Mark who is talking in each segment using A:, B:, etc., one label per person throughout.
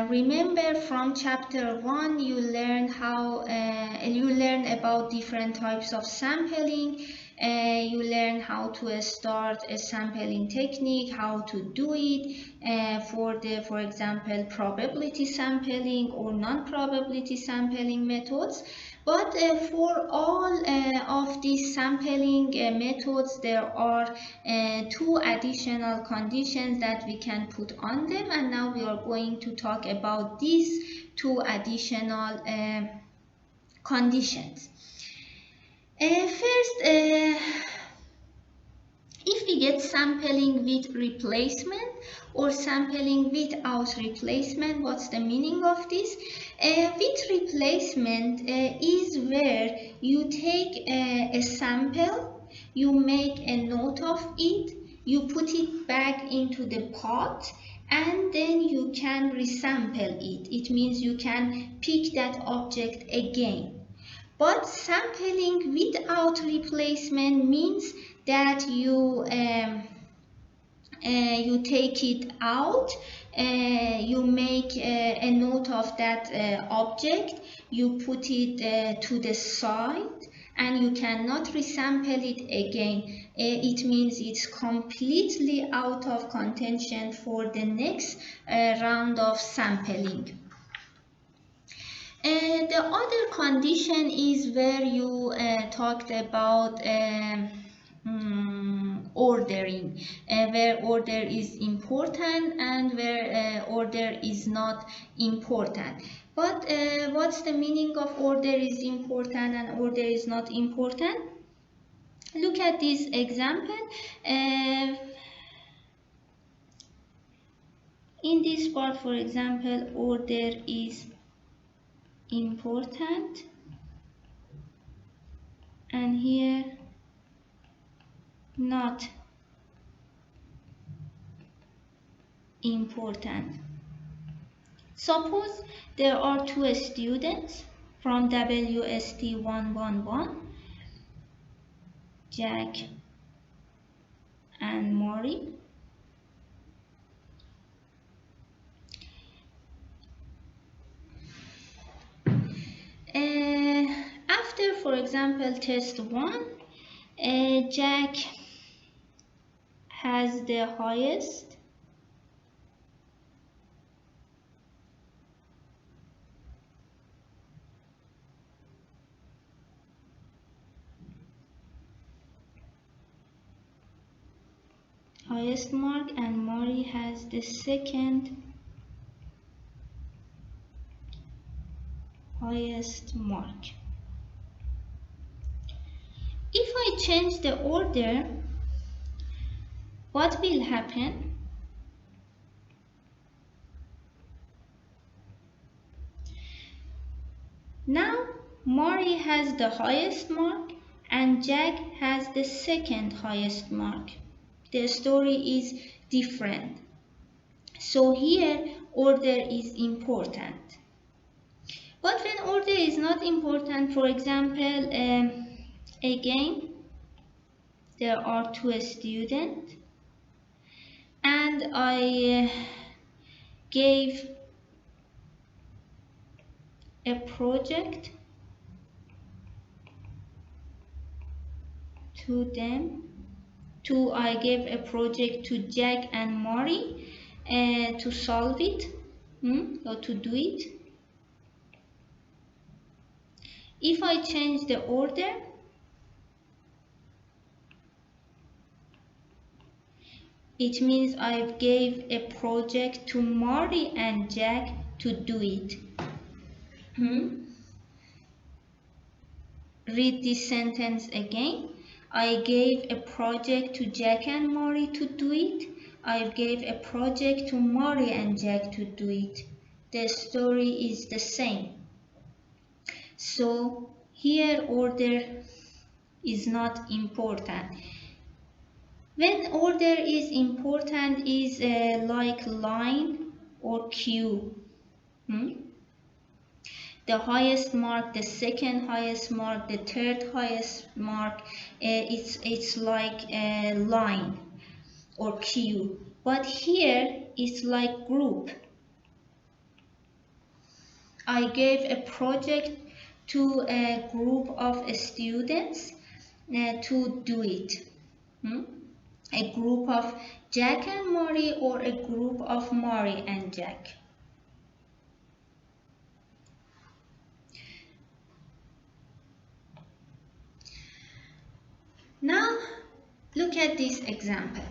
A: Remember from chapter 1 you learned about different types of sampling. You learn how to start a sampling technique, how to do it for example probability sampling or non-probability sampling methods. But for all of these sampling methods, there are two additional conditions that we can put on them, and now we are going to talk about these two additional conditions. First, if we get sampling with replacement or sampling without replacement, what's the meaning of this? With replacement is where you take a sample, you make a note of it, you put it back into the pot, and then you can resample it. It means you can pick that object again. But sampling without replacement means that you take it out, you make a note of that object, you put it to the side, and you cannot resample it again. It means it's completely out of contention for the next round of sampling. The other condition is where you talked about ordering, where order is important and where order is not important. But what's the meaning of order is important and order is not important? Look at this example. In this part, for example, order is important, and here not important. Suppose there are two students from WST 111, Jack and Maury. After, for example, test 1, Jack has the highest mark and Maury has the second highest mark. If I change the order, what will happen? Now Maury has the highest mark and Jack has the second highest mark. The story is different. So here order is important. But when order is not important, for example, again, there are two students and I gave a project to them. I gave a project to Jack and Maury to solve it or to do it. If I change the order, it means I gave a project to Maury and Jack to do it. Read this sentence again. I gave a project to Jack and Maury to do it. I gave a project to Maury and Jack to do it. The story is the same. So here order is not important. When order is important is like line or queue. The highest mark, the second highest mark, the third highest mark, it's like a line or queue. But here it's like group. I gave a project to a group of students to do it. A group of Jack and Mary or a group of Mary and Jack. Now look at this example.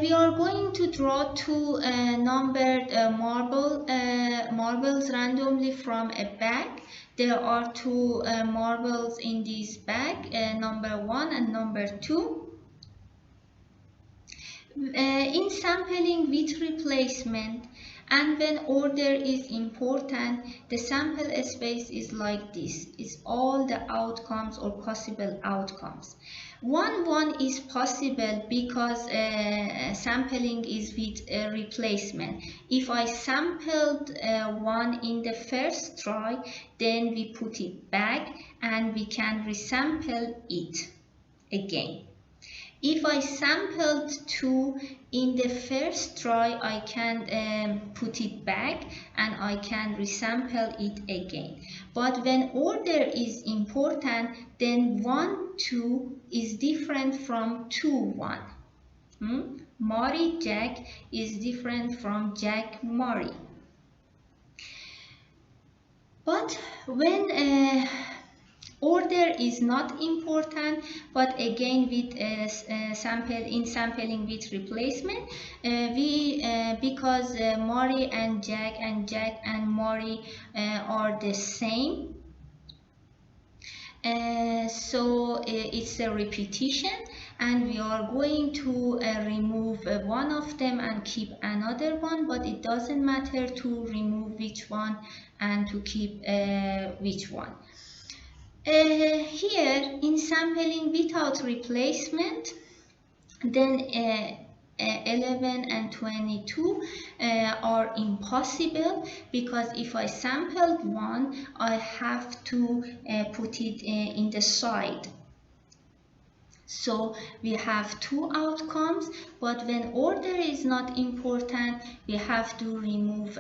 A: We are going to draw two numbered marbles randomly from a bag. There are two marbles in this bag, number 1 and number 2. In sampling with replacement and when order is important, the sample space is like this. It's all the outcomes or possible outcomes. 1 is possible because sampling is with a replacement. If I sampled 1 in the first try, then we put it back and we can resample it again. If I sampled 2 in the first try, I can put it back and I can resample it again. But when order is important, then 1, 2 is different from 2, 1. Mary, Jack is different from Jack, Mary. But when order is not important, but again with sampling with replacement, because Mary and Jack and Mary are the same, so it's a repetition, and we are going to remove one of them and keep another one, but it doesn't matter to remove which one and to keep which one. Here in sampling without replacement, then 11 and 22 are impossible, because if I sampled 1, I have to put it in the side. So we have 2 outcomes, but when order is not important, we have to remove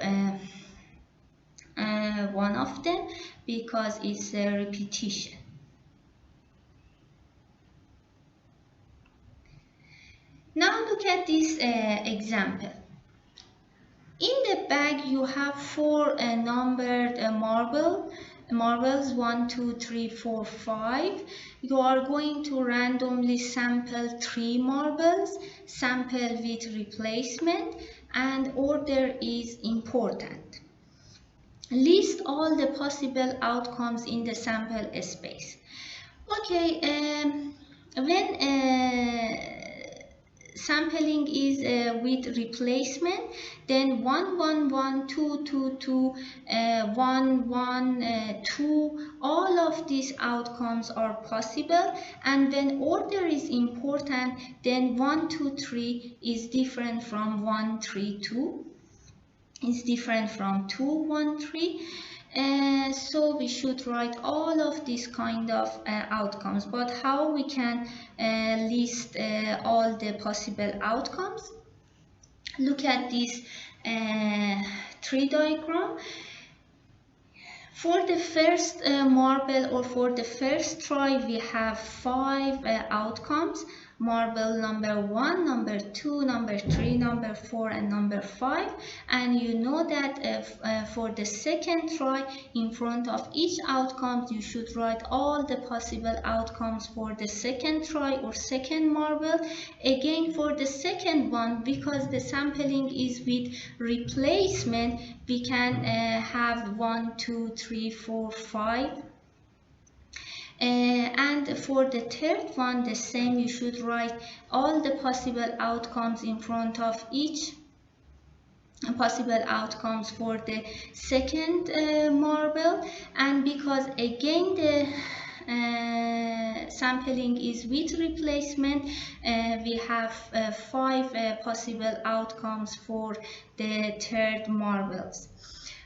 A: one of them because it's a repetition. Now look at this example. In the bag you have 4 numbered marbles 1, 2, 3, 4, 5. You are going to randomly sample 3 marbles, sample with replacement, and order is important. List all the possible outcomes in the sample space. Okay, when sampling is with replacement, then 1, 1, 1, 2, 2, 2, 1, 1, 2, all of these outcomes are possible. And when order is important, then 1, 2, 3 is different from 1, 3, 2. Is different from 2, 1, 3. So we should write all of these kind of outcomes. But how we can list all the possible outcomes? Look at this tree diagram. For the first marble or for the first try, we have 5 outcomes. Marble number 1, number 2, number 3, number 4, and number 5. And you know that for the second try, in front of each outcome, you should write all the possible outcomes for the second try or second marble. Again, for the second one, because the sampling is with replacement, we can have 1, 2, 3, 4, 5. And for the third one, the same, you should write all the possible outcomes in front of each possible outcomes for the second marble. And because again the sampling is with replacement, we have 5 possible outcomes for the third marbles.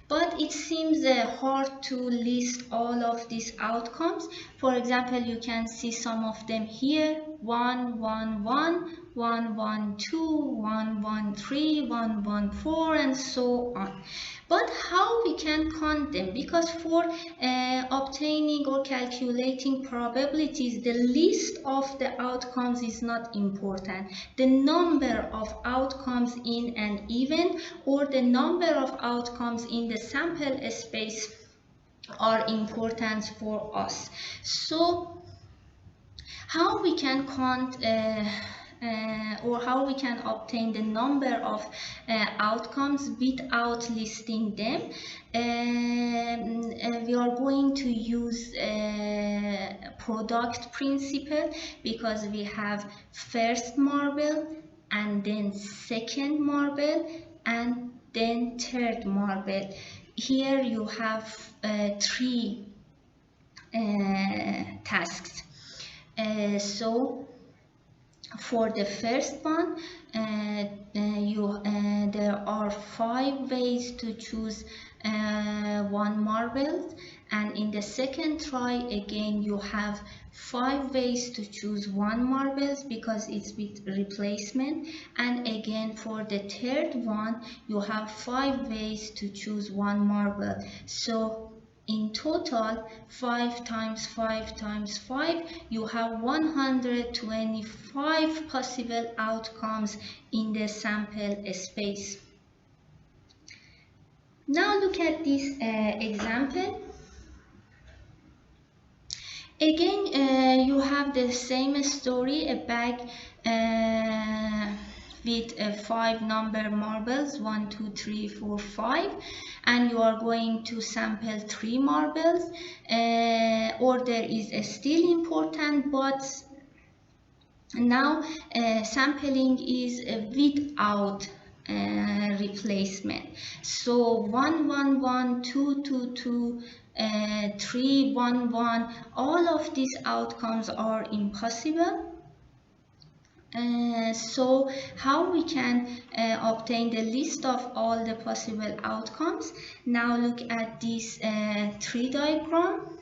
A: But it seems hard to list all of these outcomes. For example, you can see some of them here. 1, 1, 1, 1, 1, 2, 1, 1, 3, 1, 1, 4, and so on. But how we can count them? Because for obtaining or calculating probabilities, the list of the outcomes is not important. The number of outcomes in an event or the number of outcomes in the sample space are important for us. So how we can count or how we can obtain the number of outcomes without listing them? We are going to use product principle, because we have first marble and then second marble and then third marble. Here you have three tasks. So for the first one, there are 5 ways to choose one marble, and in the second try again you have 5 ways to choose one marbles because it's with replacement, and again for the third one you have 5 ways to choose one marble. So in total, 5 times 5 times 5, you have 125 possible outcomes in the sample space. Now look at this example. Again, you have the same story, a bag with 5 number marbles, 1, 2, 3, 4, 5, and you are going to sample 3 marbles. Order is still important, but now sampling is without replacement. So 1, 1, 1, 2, 2, 2, 3, 1, 1, all of these outcomes are impossible. So how we can obtain the list of all the possible outcomes? Now look at this tree diagram.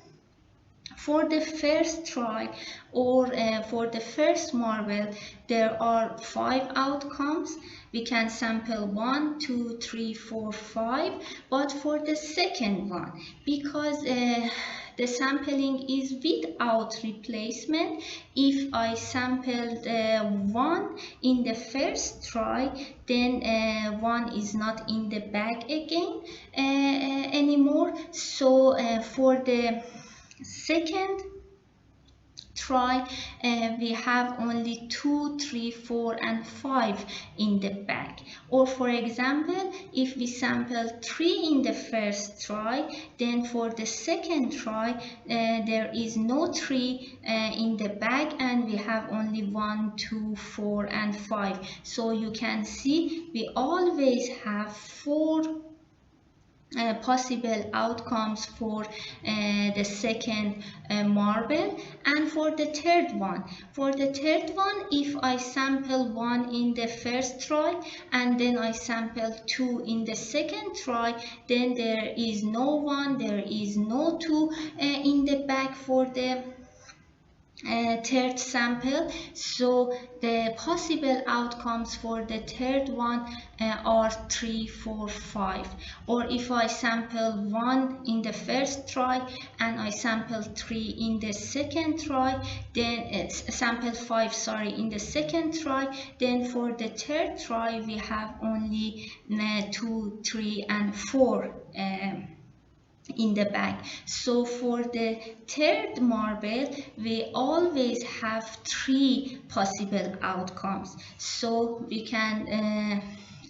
A: For the first try or for the first marble, there are 5 outcomes. We can sample 1, 2, 3, 4, 5. But for the second one, because the sampling is without replacement, if I sampled 1 in the first try, then 1 is not in the bag again anymore. So for the second try, we have only 2, 3, 4, and 5 in the bag. Or for example, if we sample 3 in the first try, then for the second try there is no 3 in the bag, and we have only 1, 2, 4, and 5. So you can see we always have 4 possible outcomes for the second marble. And for the third one, if I sample 1 in the first try and then I sample 2 in the second try, then there is no 1, there is no 2 in the bag for the third sample. So the possible outcomes for the third one are 3, 4, 5. Or if I sample 1 in the first try and I sample 3 in the second try, then sample 5, sorry, in the second try, then for the third try we have only 2, 3, and 4 in the bag. So for the third marble, we always have 3 possible outcomes. So we can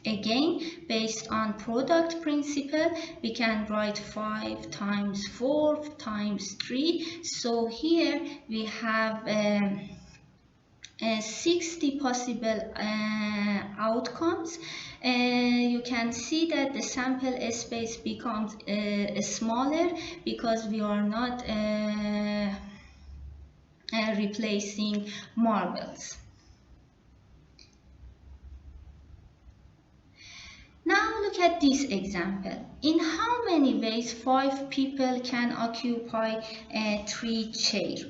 A: again, based on product principle, we can write 5 times 4 times 3. So here we have 60 possible outcomes. You can see that the sample space becomes smaller because we are not replacing marbles. Now look at this example. In how many ways 5 people can occupy 3 chairs?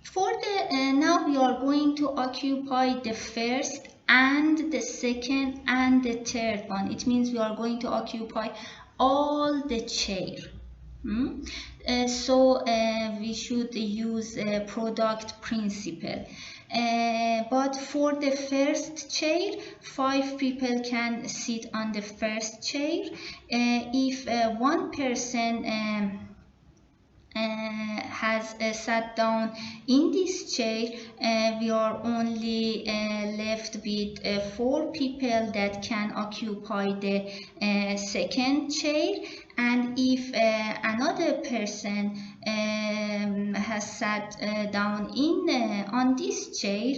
A: For the now we are going to occupy the first and the second and the third one. It means we are going to occupy all the chair. We should use product principle. But for the first chair, 5 people can sit on the first chair. If one person has sat down in this chair, we are only left with 4 people that can occupy the second chair. And if another person has sat down on this chair,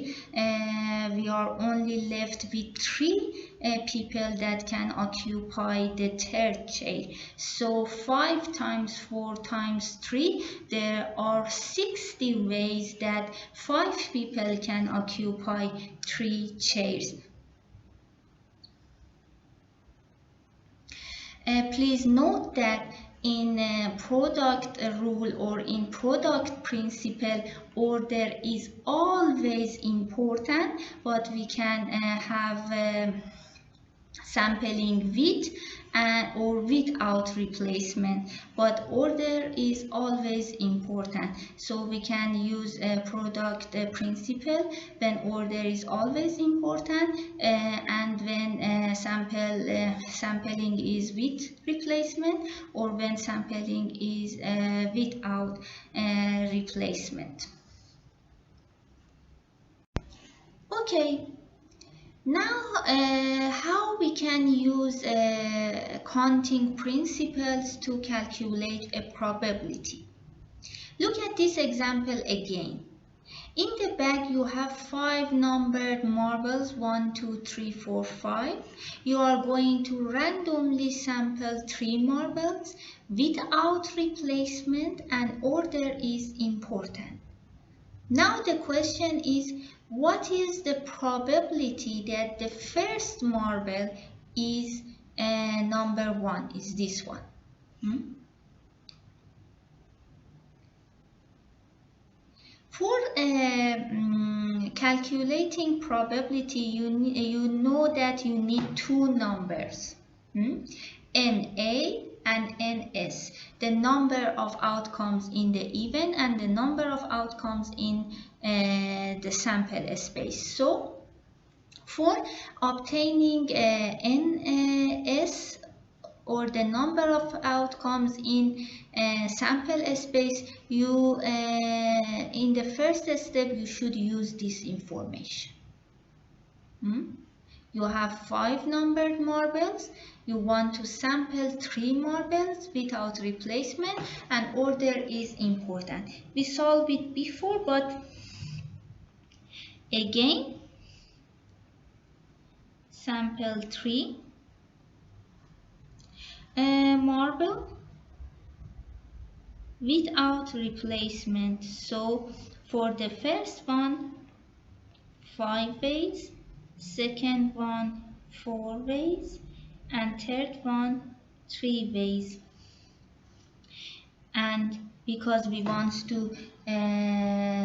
A: we are only left with 3 people that can occupy the third chair. So 5 times 4 times 3, there are 60 ways that 5 people can occupy 3 chairs. Please note that in product rule or in product principle, order is always important, but we can have sampling with or without replacement, but order is always important. So we can use a product principle when order is always important, and when sampling is with replacement, or when sampling is without replacement. Okay. Now, how we can use counting principles to calculate a probability. Look at this example again. In the bag you have 5 numbered marbles, 1, 2, 3, 4, 5. You are going to randomly sample 3 marbles without replacement, and order is important. Now the question is, what is the probability that the first marble is number 1, is this one? For calculating probability, you know that you need 2 numbers, NA and NS, the number of outcomes in the event and the number of outcomes in the sample space. So for obtaining NS, or the number of outcomes in sample space, you in the first step you should use this information. You have 5 numbered marbles. You want to sample 3 marbles without replacement, and order is important. We solved it before, but again, sample 3 marble without replacement. So for the first one, 5 ways, second one, 4 ways, and third one, 3 ways. And because we want to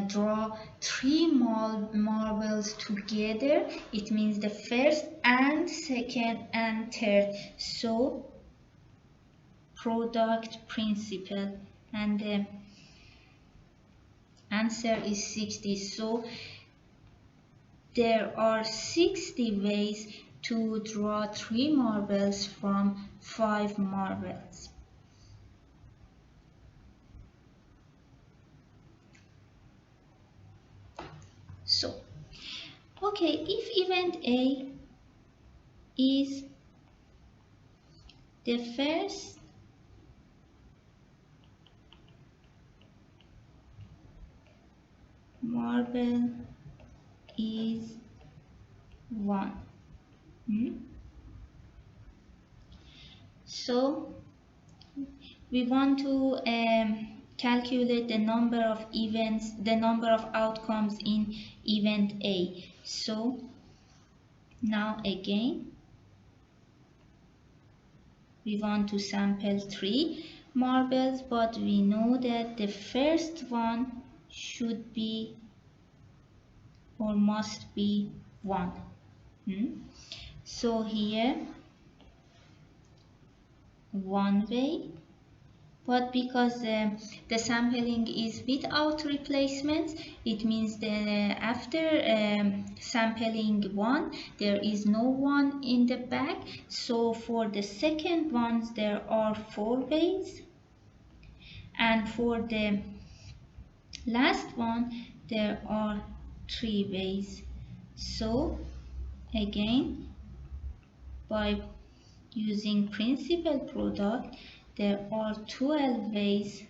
A: draw 3 marbles together, it means the first and second and third. So product principle, and the answer is 60. So there are 60 ways to draw 3 marbles from 5 marbles. So, okay, if event A is the first marble is 1. So we want to calculate the number of events, the number of outcomes in event A. So now again, we want to sample 3. marbles, but we know that the first one should be or must be 1. So here 1 way, but because the sampling is without replacements, it means that after sampling 1 there is no 1 in the back. So for the second ones there are 4 ways, and for the last one there are 3 ways. So again, by using principal product, there are 12 ways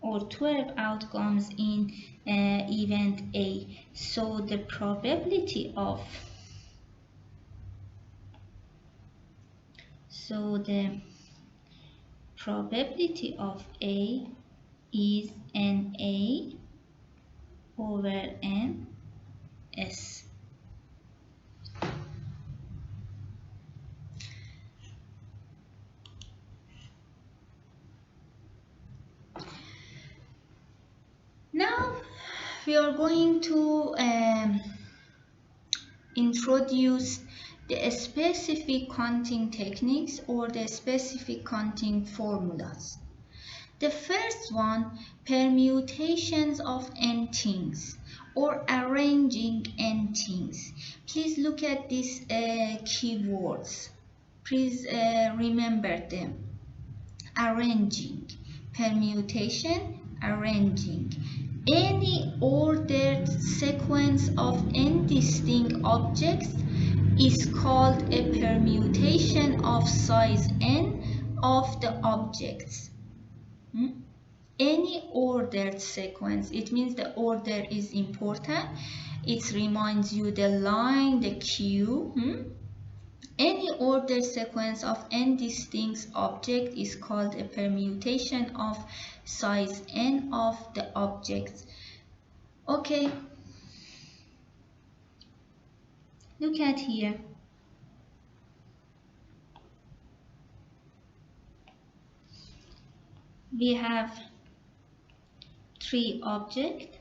A: or 12 outcomes in event A. So the probability of A is NA over NS. Now we are going to introduce the specific counting techniques or the specific counting formulas. The first one, permutations of n things or arranging n things. Please look at these keywords. Please remember them. Arranging, permutation, arranging. Any ordered sequence of n distinct objects is called a permutation of size n of the objects. Any ordered sequence, it means the order is important. It reminds you the line, the queue. Any ordered sequence of n distinct object is called a permutation of size n of the objects. Okay, look at here. We have 3 objects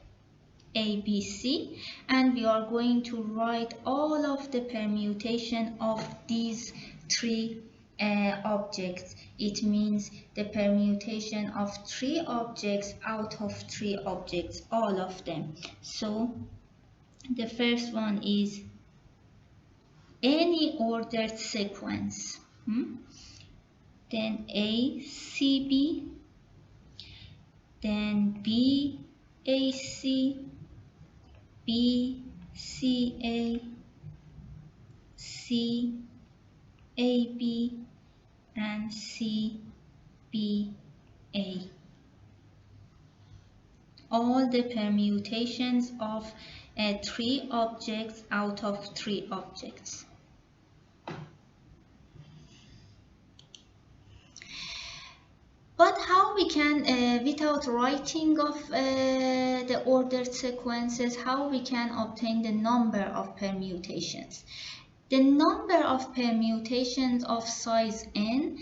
A: A, B, C, and we are going to write all of the permutation of these 3 objects. It means the permutation of 3 objects out of 3 objects, all of them. So the first one is any ordered sequence. Then A, C, B, then B, A, C, B, C, A, C, A, B, and C, B, A. All the permutations of 3 objects out of 3 objects. But how we can, without writing of the ordered sequences, how we can obtain the number of permutations? The number of permutations of size n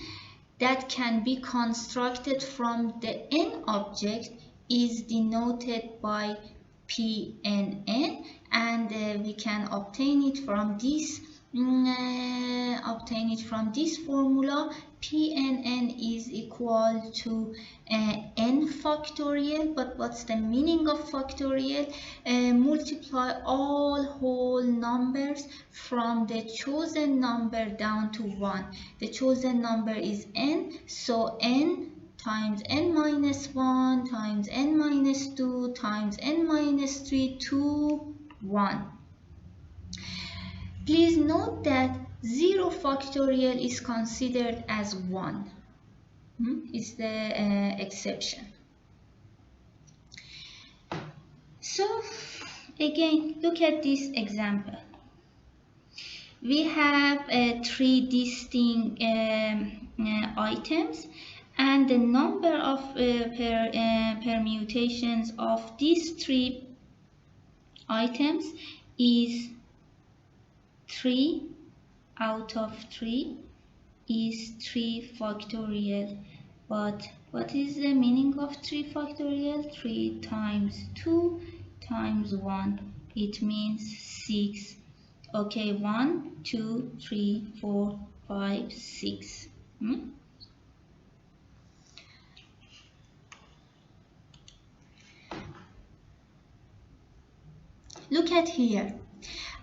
A: that can be constructed from the n object is denoted by Pnn, and we can obtain it from this formula. Pnn is equal to n factorial, but what's the meaning of factorial? Multiply all whole numbers from the chosen number down to 1. The chosen number is n, so n times n minus 1 times n minus 2 times n minus 3 to 1. Please note that 0 factorial is considered as 1. It's the exception. So again, look at this example. We have 3 distinct items, and the number of permutations of these 3 items is 3 out of 3 is 3 factorial. But what is the meaning of 3 factorial? 3 times 2 times 1. It means 6. Okay, 1, 2, 3, 4, 5, 6. Look at here.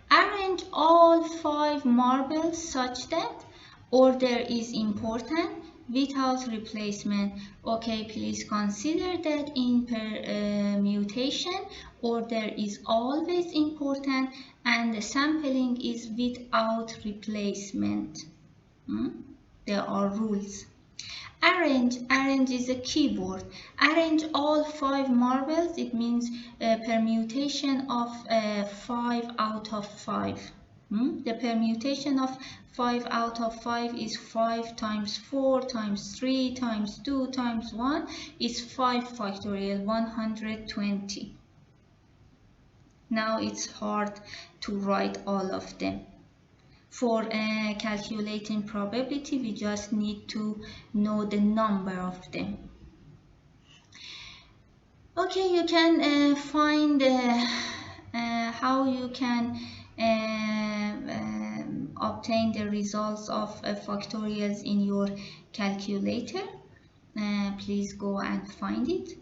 A: Arrange all 5 marbles such that order is important without replacement. Okay, please consider that in permutation, order is always important and the sampling is without replacement. There are rules. Arrange is a keyword. Arrange all 5 marbles. It means permutation of 5 out of 5. The permutation of 5 out of 5 is 5 times 4 times 3 times 2 times 1 is 5 factorial, 120. Now it's hard to write all of them. For calculating probability, we just need to know the number of them. Okay, you can find how you can obtain the results of factorials in your calculator. Please go and find it.